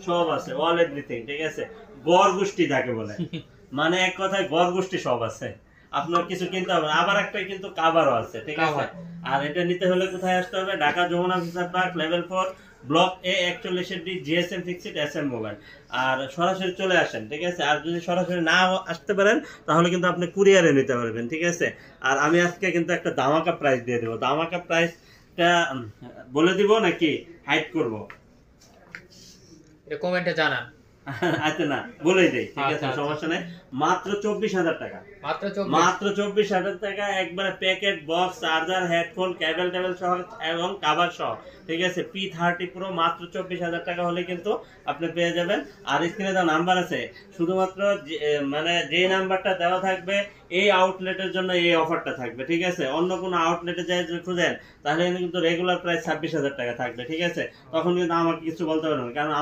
সব আছে, all everything, ঠিক আছে। গড় গোষ্ঠী যাকে বলে, মানে এক কথায় গড় গোষ্ঠী সব আছে। আপনার কিছু কিনতে হবে না। আবার একটা কিন্তু কাভারও আছে, ঠিক আছে। আর এটা নিতে হলে কোথায় আসতে হবে? Dhaka Jamuna future park level 4 block A 41 GSM fixed SM mobile. আর সরাসরি চলে আসেন, ঠিক আছে। আর যদি সরাসরি না আসতে পারেন তাহলে কিন্তু আপনি কুরিয়ারে নিতে পারবেন, ঠিক আছে। আর আমি আজকে কিন্তু একটা ধামাকা প্রাইস দিয়ে দেবো। ধামাকা প্রাইসটা বলে দিব নাকি হাইড করব? এটা কমেন্টে জানান। আচ্ছা না, বলেই দেই, ঠিক আছে, সমস্যা নেই। মাত্র 24,000 টাকা, মাত্র 24,000 টাকা, একবারে প্যাকেট, বক্স, চার্জার, হেডফোন, কেবল টেবল সহ এবং কভার সহ, ঠিক আছে। P30 Pro মাত্র 24,000 টাকা হলে কিন্তু আপনি পেয়ে যাবেন। আর স্ক্রিনে দেওয়া নাম্বার আছে, শুধুমাত্র মানে যে নাম্বারটা দেওয়া থাকবে এই আউটলেটের জন্য এই অফারটা থাকবে, ঠিক আছে। অন্য কোনো আউটলেটে যাই যদি খুঁজেন তাহলে কিন্তু রেগুলার প্রাইস 26,000 টাকা থাকবে, ঠিক আছে। তখন কিন্তু আমাকে কিছু বলতে পারবেন, কারণ